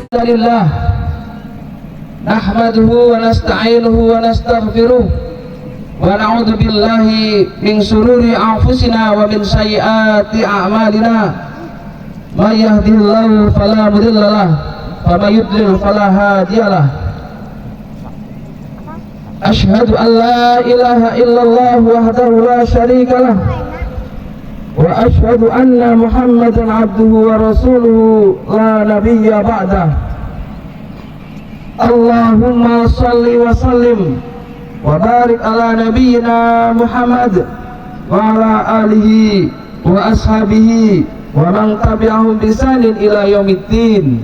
Alhamdulillah nahmaduhu wa nasta'inuhu wa nastaghfiruh wa na'udzu billahi min shururi anfusina wa min sayyiati a'malina may yahdihillahu fala mudilla lahu wa may yudlil fala hadiya lahu. Asyhadu an la ilaha illallah wahdahu la syarika lahu wa asyhadu anna Muhammadan abduhu wa rasuluhu la nabiyya ba'dah. Allahumma salli wa sallim wa barik ala nabiyyina Muhammad wa ala alihi wa ashabihi wa man tabi'ahum bi ihsanin ila yaumiddin.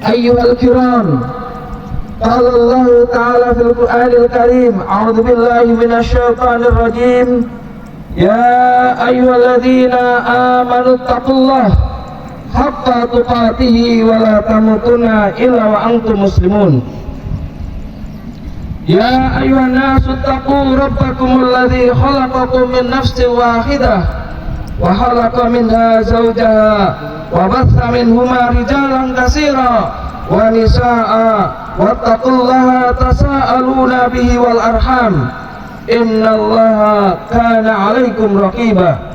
Ayyuhal kiram, qala Allah ta'ala fil Qur'anil Karim, a'udzu billahi minasy syaithanir rajim. Ya ayyuhalladzina amanu taqullaha haqqa tuqatih wa la tamutunna illa wa antum muslimun. Ya ayyuhan nasu taqu rabbakumul ladzi khalaqakum min nafsin wahidah wa khalaqa minha zawjaha wa batha minhuma rijalan katsira wa nisaa'a wattaqullaha tasaaluna bihi wal arham innallaha kana 'alaikum raqiba.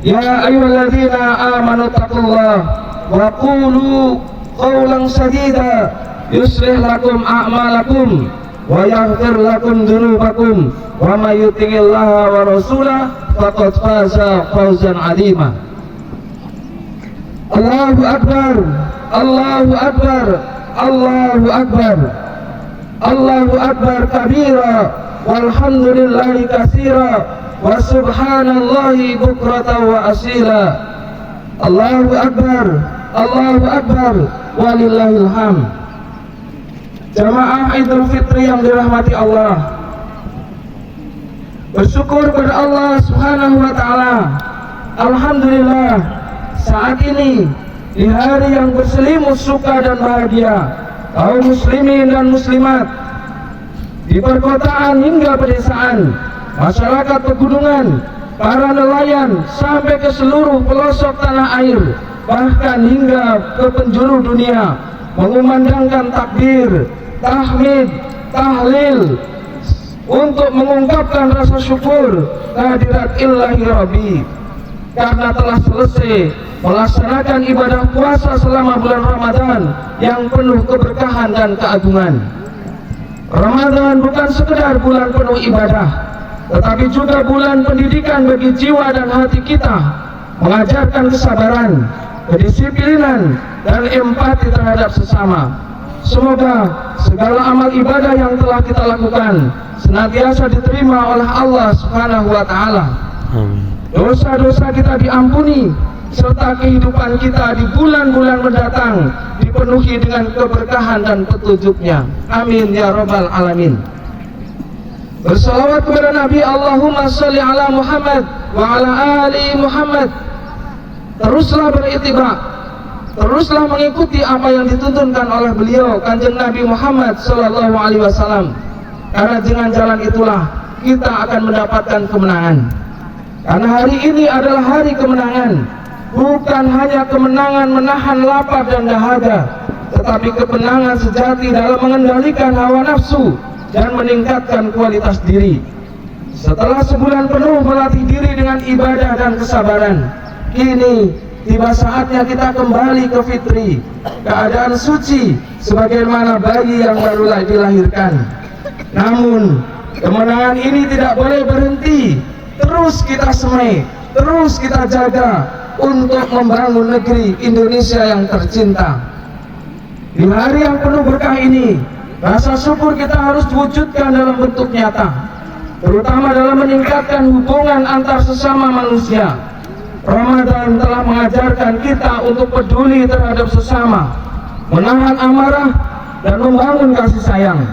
Ya ayyuhalladzina amanu taqullaha wa qulu qawlan sadida yuslih lakum a'malakum wa yaghfir lakum dzunubakum wa may yuti'illaha wa rasulahu faqad faza fawzan 'azima. Allahu akbar, Allahu akbar, Allahu akbar, Allahu akbar kabira walhamdulillahi katsira wa subhanallahi bukratan wa asila. Allahu akbar, Allahu akbar, walillahil hamd. Jamaah Idul Fitri yang dirahmati Allah, bersyukur kepada Allah Subhanahu wa taala. Alhamdulillah, saat ini di hari yang berselimut suka dan bahagia, kaum muslimin dan muslimat di perkotaan hingga pedesaan, masyarakat pegunungan, para nelayan sampai ke seluruh pelosok tanah air, bahkan hingga ke penjuru dunia, mengumandangkan takbir, tahmid, tahlil untuk mengungkapkan rasa syukur kehadirat Ilahi Rabbi karena telah selesai melaksanakan ibadah puasa selama bulan Ramadan yang penuh keberkahan dan keagungan. Ramadan bukan sekedar bulan penuh ibadah, tetapi juga bulan pendidikan bagi jiwa dan hati kita, mengajarkan kesabaran, kedisiplinan, dan empati terhadap sesama. Semoga segala amal ibadah yang telah kita lakukan senantiasa diterima oleh Allah Subhanahu wa taala. Dosa-dosa kita diampuni, serta kehidupan kita di bulan-bulan mendatang dipenuhi dengan keberkahan dan petunjuknya. Amin ya rabbal alamin. Bersalawat kepada Nabi, Allahumma sholli ala Muhammad wa ala ali Muhammad. Teruslah berittiba, teruslah mengikuti apa yang dituntunkan oleh beliau Kanjeng Nabi Muhammad sallallahu alaihi wasallam, karena dengan jalan itulah kita akan mendapatkan kemenangan. Karena hari ini adalah hari kemenangan, bukan hanya kemenangan menahan lapar dan dahaga, tetapi kemenangan sejati dalam mengendalikan hawa nafsu dan meningkatkan kualitas diri. Setelah sebulan penuh melatih diri dengan ibadah dan kesabaran, kini tiba saatnya kita kembali ke fitri, keadaan suci sebagaimana bayi yang baru dilahirkan. Namun kemenangan ini tidak boleh berhenti. Terus kita semai, terus kita jaga untuk membangun negeri Indonesia yang tercinta. Di hari yang penuh berkah ini, rasa syukur kita harus diwujudkan dalam bentuk nyata, terutama dalam meningkatkan hubungan antar sesama manusia. Ramadan telah mengajarkan kita untuk peduli terhadap sesama, menahan amarah, dan membangun kasih sayang.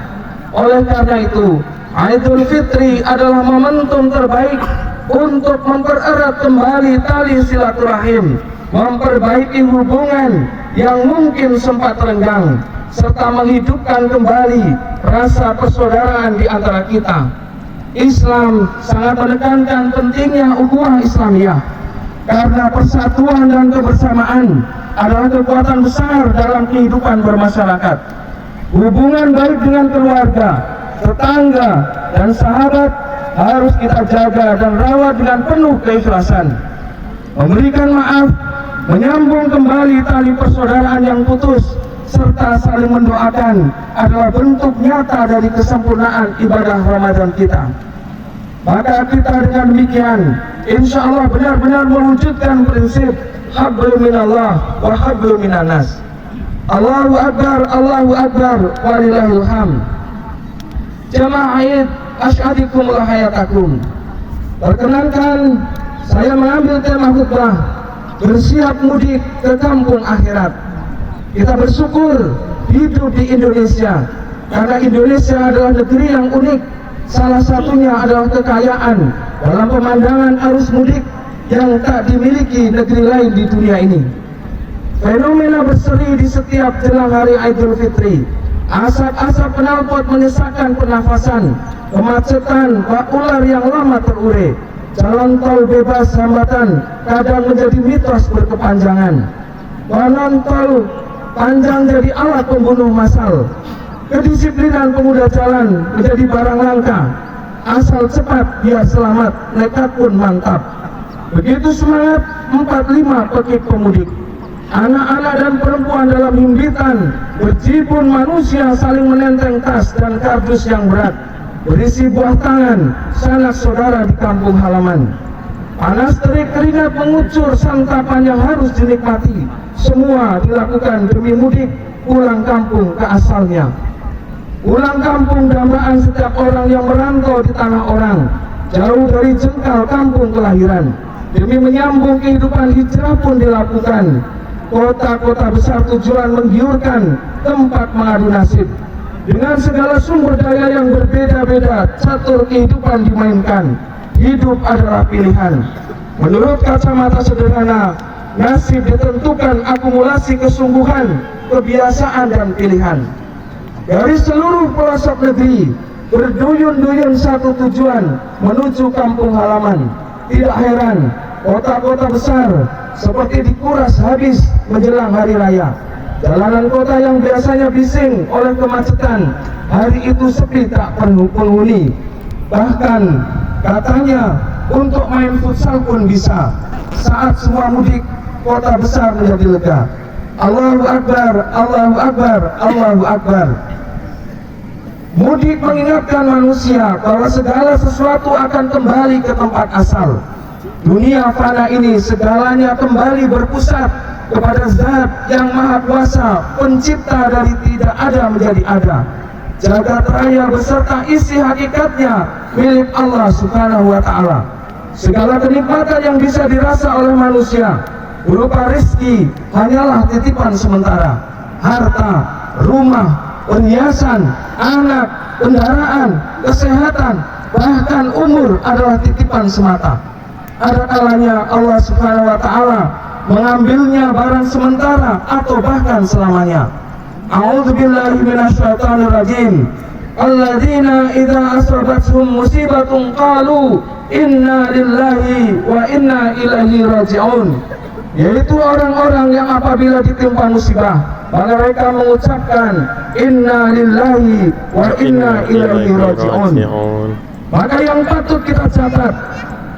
Oleh karena itu, Idul Fitri adalah momentum terbaik untuk mempererat kembali tali silaturahim, memperbaiki hubungan yang mungkin sempat renggang, serta menghidupkan kembali rasa persaudaraan di antara kita. Islam sangat menekankan pentingnya ukhuwah Islamiyah, karena persatuan dan kebersamaan adalah kekuatan besar dalam kehidupan bermasyarakat. Hubungan baik dengan keluarga, tetangga, dan sahabat harus kita jaga dan rawat dengan penuh keikhlasan. Memberikan maaf, menyambung kembali tali persaudaraan yang putus, serta saling mendoakan adalah bentuk nyata dari kesempurnaan ibadah Ramadan kita. Maka kita dengan demikian, insya Allah benar-benar mewujudkan prinsip hablum minallah wa hablum minannas. Allahu Akbar, Allahu Akbar, walillahil hamd. Jamaah Aid, asyhadikum la hayatakum. Perkenankan saya mengambil tema khutbah bersiap mudik ke kampung akhirat. Kita bersyukur hidup di Indonesia, karena Indonesia adalah negeri yang unik. Salah satunya adalah kekayaan dalam pemandangan arus mudik yang tak dimiliki negeri lain di dunia ini. Fenomena berseri di setiap jelang hari Idul Fitri. Asap-asap knalpot menyesakkan pernafasan, kemacetan bak ular yang lama terurai, jalan tol bebas hambatan kadang menjadi mitos berkepanjangan. Konon tol panjang jadi alat pembunuh massal. Kedisiplinan pengguna jalan menjadi barang langka. Asal cepat biar selamat, nekat pun mantap. Begitu semangat 45 pekik pemudik. Anak-anak dan perempuan dalam himpitan, berjibun manusia saling menenteng tas dan kardus yang berat, berisi buah tangan, sanak saudara di kampung halaman. Panas terik keringat mengucur, santapan yang harus dinikmati. Semua dilakukan demi mudik pulang kampung ke asalnya. Pulang kampung dambaan setiap orang yang merantau di tanah orang, jauh dari jengkal kampung kelahiran. Demi menyambung kehidupan hijrah pun dilakukan. Kota-kota besar tujuan menggiurkan, tempat mengadu nasib. Dengan segala sumber daya yang berbeda-beda, catur kehidupan dimainkan. Hidup adalah pilihan. Menurut kacamata sederhana, nasib ditentukan akumulasi kesungguhan, kebiasaan, dan pilihan. Dari seluruh pelosok negeri, berduyun-duyun satu tujuan, menuju kampung halaman. Tidak heran, kota-kota besar seperti dikuras habis menjelang hari raya. Jalanan kota yang biasanya bising oleh kemacetan, hari itu sepi tak penghuni. Bahkan katanya untuk main futsal pun bisa. Saat semua mudik, kota besar menjadi lega. Allahu Akbar, Allahu Akbar, Allahu Akbar. Mudik mengingatkan manusia bahwa segala sesuatu akan kembali ke tempat asal. Dunia fana ini segalanya kembali berpusat kepada Zat yang Maha Kuasa, pencipta dari tidak ada menjadi ada. Jagat raya beserta isi hakikatnya milik Allah Subhanahu wa Ta'ala. Segala kenikmatan yang bisa dirasa oleh manusia berupa rezeki hanyalah titipan sementara. Harta, rumah, perhiasan, anak, kendaraan, kesehatan, bahkan umur adalah titipan semata. Ada kalanya Allah Subhanahu wa Ta'ala mengambilnya barang sementara atau bahkan selamanya. A'udzubillahi minasyaitonir rajim. Alladzina idza asabathum musibatun qalu inna lillahi wa inna ilaihi raji'un. Yaitu orang-orang yang apabila ditimpa musibah, mereka mengucapkan inna lillahi wa inna ilaihi raji'un. Maka yang patut kita catat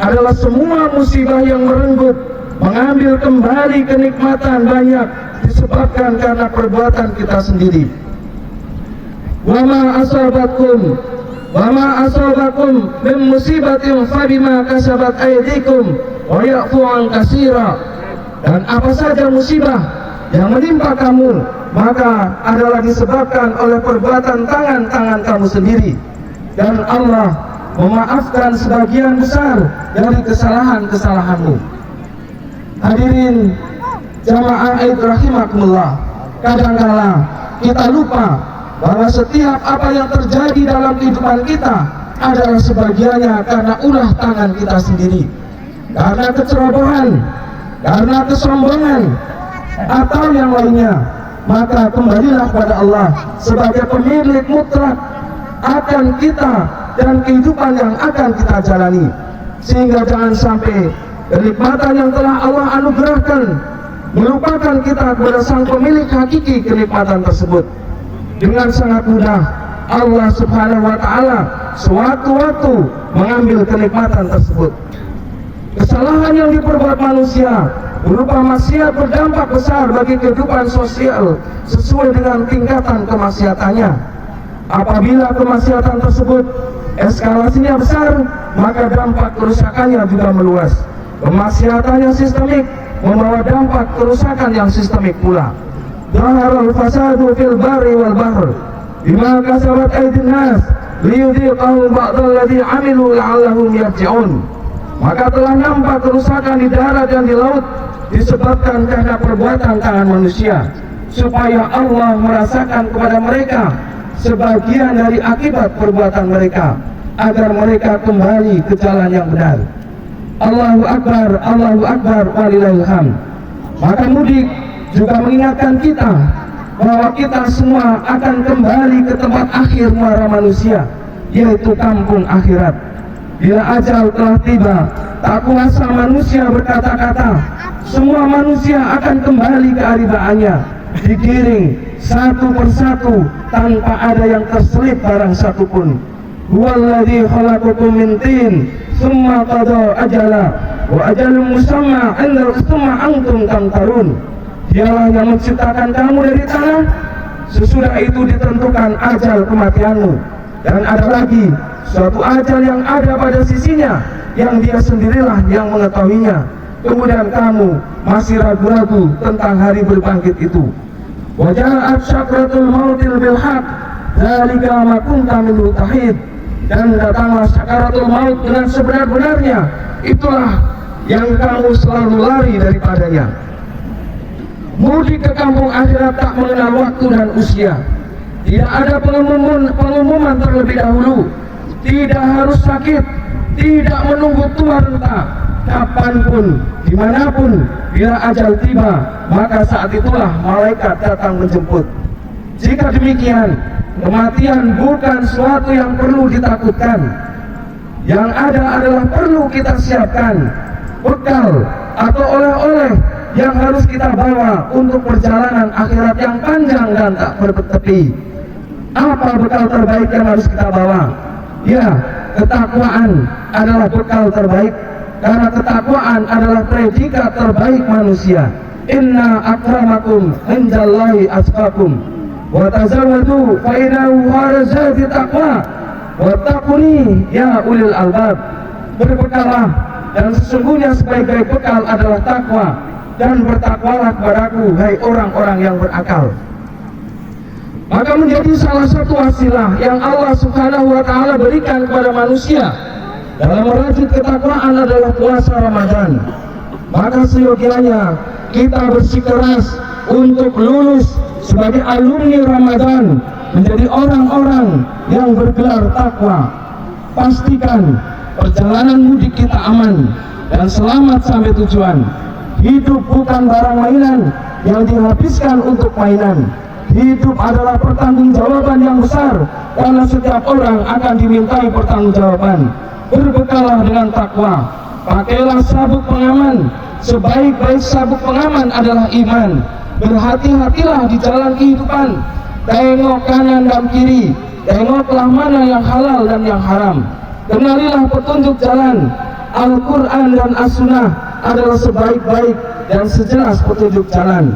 adalah semua musibah yang merenggut, mengambil kembali kenikmatan banyak disebabkan karena perbuatan kita sendiri. Wa ma asabakum min musibatin fabima kasabat aydikum wa ya'fu an katsira. Dan apa saja musibah yang menimpa kamu, maka adalah disebabkan oleh perbuatan tangan-tangan kamu sendiri. Dan Allah memaafkan sebagian besar dari kesalahan-kesalahanmu. Hadirin jamaah Aid rahimakumullah, kadangkala kita lupa bahwa setiap apa yang terjadi dalam kehidupan kita adalah sebagiannya karena ulah tangan kita sendiri, karena kecerobohan, karena kesombongan, atau yang lainnya. Maka kembalilah pada Allah sebagai pemilik mutlak akan kita dan kehidupan yang akan kita jalani, sehingga jangan sampai kenikmatan yang telah Allah anugerahkan melupakan kita kepada sang pemilik hakiki kenikmatan tersebut. Dengan sangat mudah Allah Subhanahu wa Ta'ala sewaktu-waktu mengambil kenikmatan tersebut. Kesalahan yang diperbuat manusia berupa maksiat berdampak besar bagi kehidupan sosial sesuai dengan tingkatan kemaksiatannya. Apabila kemaksiatan tersebut eskalasinya besar, maka dampak kerusakannya juga meluas. Kemaksiatannya sistemik membawa dampak kerusakan yang sistemik pula. Zaharal fasadu fil barri wal bahr bima kasabat aydin nas liyudhiqahum ba'dal ladzi 'amilu la'allahum yarji'un. Maka telah nampak kerusakan di darat dan di laut disebabkan karena perbuatan tangan manusia, supaya Allah merasakan kepada mereka sebagian dari akibat perbuatan mereka, agar mereka kembali ke jalan yang benar. Allahu Akbar, walillahil hamd. Maka mudik juga mengingatkan kita bahwa kita semua akan kembali ke tempat akhir muara manusia, yaitu kampung akhirat. Bila ajal telah tiba, tak kuasa manusia berkata-kata, semua manusia akan kembali ke aribaannya, digiring satu persatu tanpa ada yang terselip barang satupun. Huwallazi khalaqakum min tin, tsumma qada ajala, wa ajalun musamma 'inda tsumma antum tamtarun. Dialah yang menciptakan kamu dari tanah, sesudah itu ditentukan ajal kematianmu, dan ada lagi suatu ajal yang ada pada sisinya, yang dia sendirilah yang mengetahuinya. Kemudian kamu masih ragu-ragu tentang hari berbangkit itu. Wa ja'at syakratul mautil bil haq, dzalika ma kunta minhu tahid. Dan datanglah sakaratul maut dengan sebenar-benarnya, itulah yang kamu selalu lari daripadanya. Mudik ke kampung akhirat tak mengenal waktu dan usia. Tidak ada pengumuman terlebih dahulu. Tidak harus sakit, tidak menunggu tua renta. Kapanpun, dimanapun, bila ajal tiba, maka saat itulah malaikat datang menjemput. Jika demikian, kematian bukan suatu yang perlu ditakutkan. Yang ada adalah perlu kita siapkan bekal atau oleh-oleh yang harus kita bawa untuk perjalanan akhirat yang panjang dan tak bertepi. Apa bekal terbaik yang harus kita bawa? Ya, ketakwaan adalah bekal terbaik, karena ketakwaan adalah predikat terbaik manusia. Inna akramakum indallahi atqakum wa tazawwadu fa innahu khairuz taqwa wattaquni ya ulil albab. Berbekallah, dan sesungguhnya sebaik-baik bekal adalah takwa, dan bertakwalah kepadaku hai orang-orang yang berakal. Maka menjadi salah satu wasilah yang Allah Subhanahu wa Ta'ala berikan kepada manusia dalam merajut ketakwaan adalah puasa Ramadan. Maka seyogianya kita bersikeras untuk lulus sebagai alumni Ramadan, menjadi orang-orang yang bergelar takwa. Pastikan perjalanan mudik kita aman dan selamat sampai tujuan. Hidup bukan barang mainan yang dihabiskan untuk mainan. Hidup adalah pertanggungjawaban yang besar, karena setiap orang akan dimintai pertanggungjawaban. Berbekallah dengan takwa, pakailah sabuk pengaman. Sebaik-baik sabuk pengaman adalah iman. Berhati-hatilah di jalan kehidupan. Tengok kanan dan kiri, tengoklah mana yang halal dan yang haram. Kenalilah petunjuk jalan. Al-Quran dan As-Sunnah adalah sebaik-baik dan sejelas petunjuk jalan.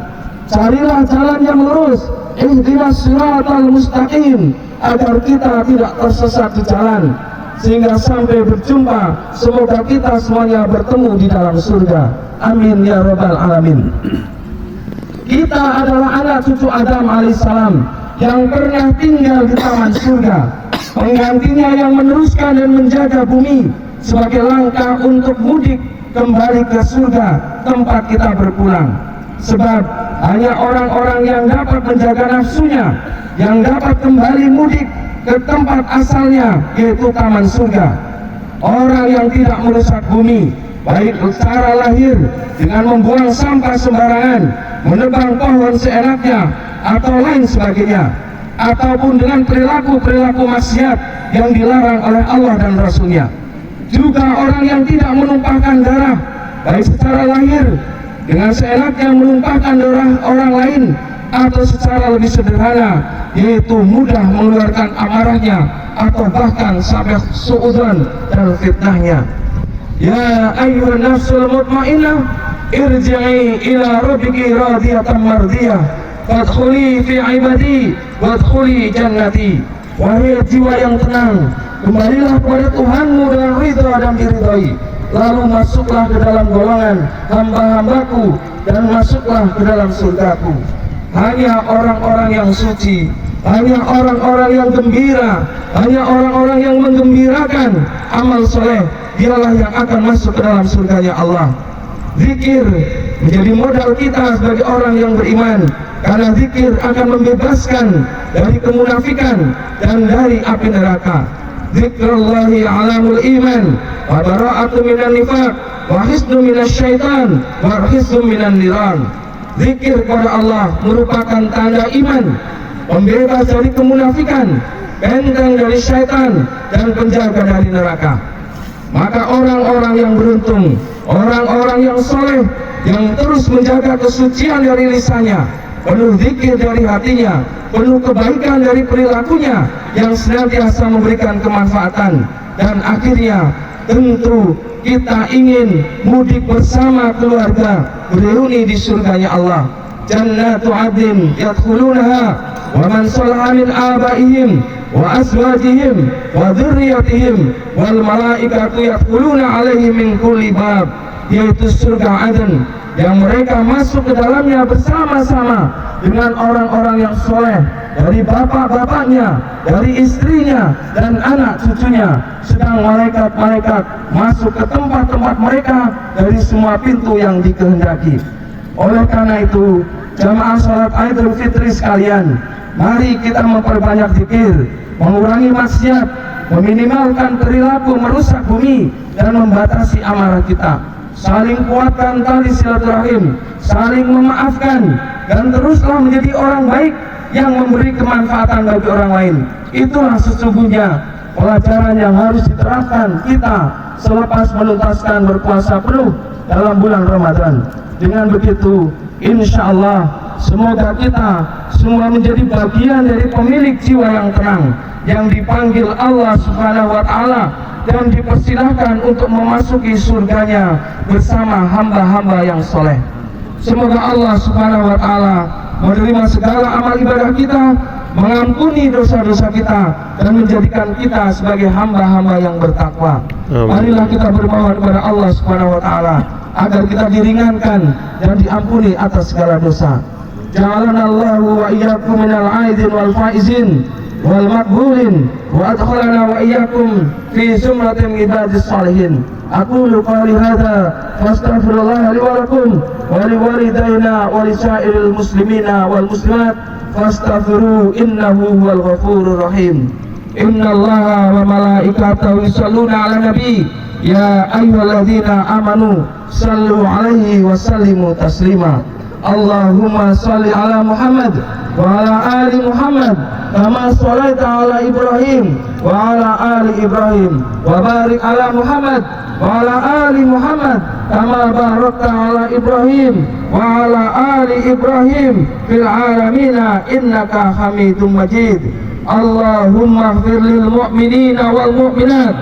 Carilah jalan yang lurus, ihdinas siratal mustaqim, agar kita tidak tersesat di jalan, sehingga sampai berjumpa, semoga kita semuanya bertemu di dalam surga. Amin ya rabbal alamin. Kita adalah anak cucu Adam alaihissalam yang pernah tinggal di taman surga. Penggantinya yang meneruskan dan menjaga bumi sebagai langkah untuk mudik kembali ke surga, tempat kita berpulang. Sebab hanya orang-orang yang dapat menjaga nafsunya yang dapat kembali mudik ke tempat asalnya, yaitu taman surga. Orang yang tidak merusak bumi, baik secara lahir dengan membuang sampah sembarangan, menebang pohon seenaknya, atau lain sebagainya, ataupun dengan perilaku-perilaku maksiat yang dilarang oleh Allah dan Rasul-Nya. Juga orang yang tidak menumpahkan darah, baik secara lahir dengan seenaknya menumpahkan darah orang lain, atau secara lebih sederhana, yaitu mudah mengeluarkan amarahnya atau bahkan sampai suudzon dan fitnahnya. Ya ayyuhan nafsul mutmainnah, irji'i ila rabbiki radiyatan mardiyah, fadkhuli fi ibadi wadkhuli jannati. Wahai jiwa yang tenang, kembalilah kepada Tuhanmu dengan ridha dan diridhai, lalu masuklah ke dalam golongan hamba-hambaku dan masuklah ke dalam surgaku. Hanya orang-orang yang suci, hanya orang-orang yang gembira, hanya orang-orang yang menggembirakan amal soleh, dialah yang akan masuk ke dalam surganya Allah. Zikir menjadi modal kita sebagai orang yang beriman, karena zikir akan membebaskan dari kemunafikan dan dari api neraka. Zikrullahi alamul iman wa bara'atu minan nifaq wa hisnu minasyaitan wa hisnu minan niran. Zikir kepada Allah merupakan tanda iman, pembebas dari kemunafikan, benteng dari syaitan, dan penjaga dari neraka. Maka orang-orang yang beruntung, orang-orang yang soleh, yang terus menjaga kesucian dari lisannya, penuh zikir dari hatinya, penuh kebaikan dari perilakunya, yang senantiasa memberikan kemanfaatan, dan akhirnya tentu kita ingin mudik bersama keluarga, berreuni di surganya Allah. Jannatu adnin yadkhulunaha wa man salaha min abaihim wa azwajihim wa dzurriyyatihim wal malaikatu yadkhuluna alaihim min kulli bab, yaitu surga Aden yang mereka masuk ke dalamnya bersama-sama dengan orang-orang yang soleh, dari bapak-bapaknya, dari istrinya, dan anak cucunya. Sedang malaikat-malaikat masuk ke tempat-tempat mereka dari semua pintu yang dikehendaki. Oleh karena itu, jamaah salat Idul Fitri sekalian, mari kita memperbanyak zikir, mengurangi maksiat, meminimalkan perilaku merusak bumi, dan membatasi amarah kita. Saling kuatkan tali silaturahim, saling memaafkan, dan teruslah menjadi orang baik yang memberi kemanfaatan bagi orang lain. Itulah sesungguhnya pelajaran yang harus diterapkan kita selepas menuntaskan berpuasa penuh dalam bulan Ramadan. Dengan begitu, insya Allah, semoga kita semua menjadi bagian dari pemilik jiwa yang tenang, yang dipanggil Allah Subhanahu wa Ta'ala, dan dipersilahkan untuk memasuki surganya bersama hamba-hamba yang soleh. Semoga Allah Subhanahu wa Ta'ala menerima segala amal ibadah kita, mengampuni dosa-dosa kita, dan menjadikan kita sebagai hamba-hamba yang bertakwa. Marilah kita bermohon kepada Allah Subhanahu wa Ta'ala agar kita diringankan dan diampuni atas segala dosa. Ja'alanallahu wa iyyakum minal aidin wal faizin wal maqbulin wa adkhalana wa iyyakum fi zumratin ibadis salihin. Aqulu qali hadza fastaghfirullah li wa lakum wa li walidayna wa li sa'iril muslimina wal muslimat fastaghfiru innahu huwal ghafurur rahim. Innallaha wa malaikatahu yusholluna 'alan nabi ya ayyuhalladzina amanu sallu 'alaihi wa sallimu taslima. Allahumma salli ala Muhammad wa ala ali Muhammad kama shallaita ala Ibrahim wa ala ali Ibrahim wa barik ala Muhammad wa ala ali Muhammad kama barakta ala Ibrahim wa ala ali Ibrahim fil alamina innaka Hamidum Majid. Allahumma ighfir lil mu'minina wal mu'minat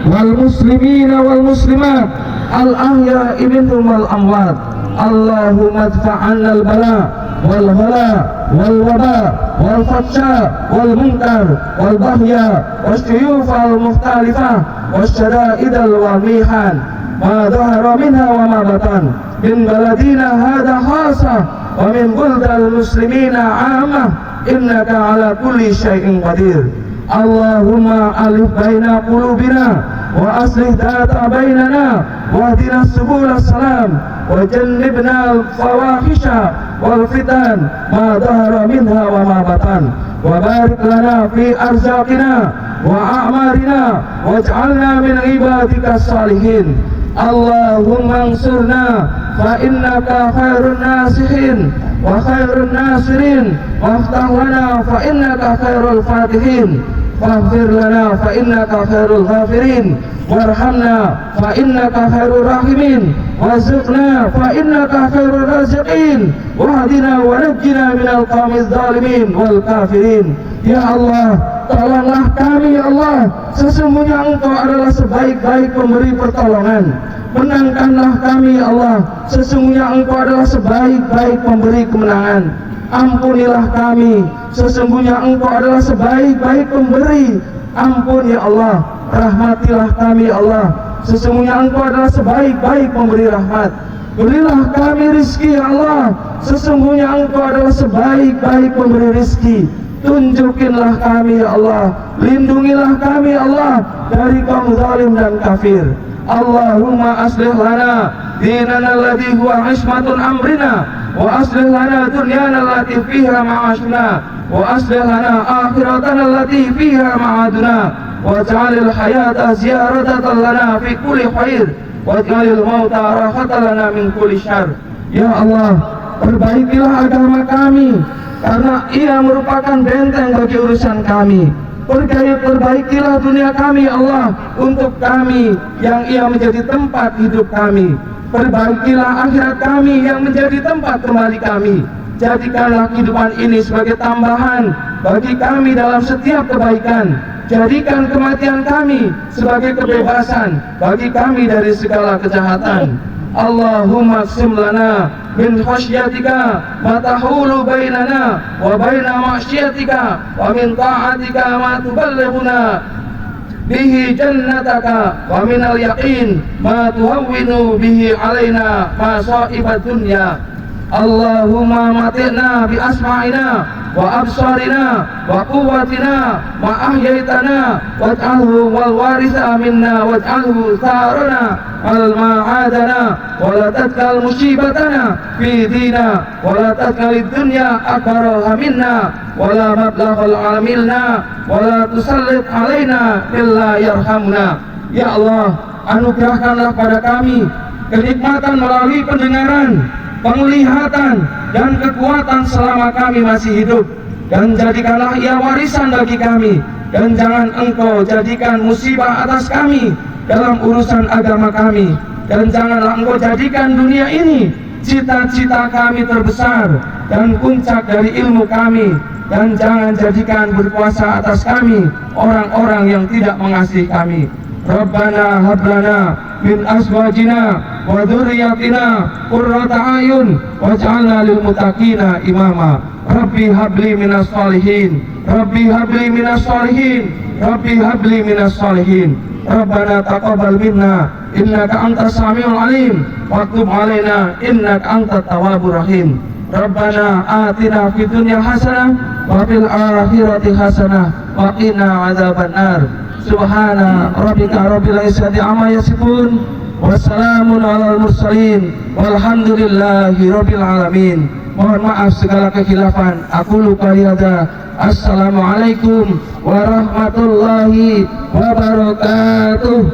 wal muslimina wal muslimat al ahya'i minhum wal amwat. Allahumma adfa' 'anna al bala wal ghala wal waba wal fatsha wal munkar wal bahya wasyuyuf al mukhtalifah wasyada'id al wamihan ma dhahara minha wa ma batan min baladina hadha khasah wa min buldal muslimina 'amah innaka 'ala kulli syai'in qadir. Allahumma alif baina qulubina wa aslih dhata bainana wahdina subul salam wa jannibna al-fawahisha wal fitan ma dhahara minha wa ma batan wa barik lana fi arzaqina wa a'marina waj'alna min ibadika salihin. Allahumma ansurna fa innaka khairun nasihin wa khairun nasirin waftah lana fa innaka khairul fatihin waghfir lana fa innaka khairul ghafirin warhamna fa innaka khairur rahimin warzuqna fa innaka khairur raziqin wahdina wa najjina minal qaumiz zalimin wal kafirin. Ya Allah, tolonglah kami ya Allah, sesungguhnya Engkau adalah sebaik-baik pemberi pertolongan. Menangkanlah kami ya Allah, sesungguhnya Engkau adalah sebaik-baik pemberi kemenangan. Ampunilah kami, sesungguhnya Engkau adalah sebaik-baik pemberi ampun ya Allah. Rahmatilah kami ya Allah, sesungguhnya Engkau adalah sebaik-baik pemberi rahmat. Berilah kami rizki ya Allah, sesungguhnya Engkau adalah sebaik-baik pemberi rizki. Tunjukinlah kami ya Allah, lindungilah kami ya Allah dari kaum zalim dan kafir. Allahumma aslih lana dinana alladhi huwa ismatun amrina, wa aslih lana dunyana allati fiha ma'ashuna, wa aslih lana akhiratana allati fiha ma'aduna, waj'alil hayata ziyaratan lana fi kulli khair, waj'alil mauta rahatan lana min kulli syarr. Ya Allah, perbaikilah agama kami, karena ia merupakan benteng bagi urusan kami. Perbaikilah dunia kami ya Allah, untuk kami yang ia menjadi tempat hidup kami. Perbaikilah akhirat kami yang menjadi tempat kembali kami. Jadikanlah kehidupan ini sebagai tambahan bagi kami dalam setiap kebaikan. Jadikan kematian kami sebagai kebebasan bagi kami dari segala kejahatan. Allahumma qsim lana min khasyatika ma tahulu bainana wa baina ma'syiatika, wa min ta'atika ma tuballighuna bihi jannataka, wa minal yaqin ma tuhawwinu bihi alaina masa'ibad dunya. Allahumma mati'na bi asma'ina wa absarina wa quwwatina ma ahyaitana waj'alhu wal waritha minna waj'alhu tharana al ma'adana wa la tatkal musibatana fi dina wa la tatkal dunya akbara minna wa la mablaghal amilna wa la tusallit alaina illa yarhamna. Ya Allah, anugerahkanlah pada kami kenikmatan melalui pendengaran, penglihatan dan kekuatan selama kami masih hidup, dan jadikanlah ia warisan bagi kami, dan jangan Engkau jadikan musibah atas kami dalam urusan agama kami, dan janganlah Engkau jadikan dunia ini cita-cita kami terbesar dan puncak dari ilmu kami, dan jangan jadikan berkuasa atas kami orang-orang yang tidak mengasihi kami. Rabbana hablana min azwajina wa dzurriyyatina qurrata a'yun waj'alna lil muttaqina imama. Rabbi habli minas shalihin, Rabbi habli minas shalihin, Rabbi habli minas shalihin. Rabbana taqabbal minna innaka antas samiul alim wa tub alaina innaka antat tawwabur rahim. Rabbana atina fid dunya hasanah wa fil akhirati hasanah wa qina adzabannar. Subhana rabbika rabbil izzati amma yasifun, wassalamun alal mursalin, walhamdulillahi rabbil alamin. Mohon maaf segala kekhilafan. Aku lupa liada. Assalamualaikum warahmatullahi wabarakatuh.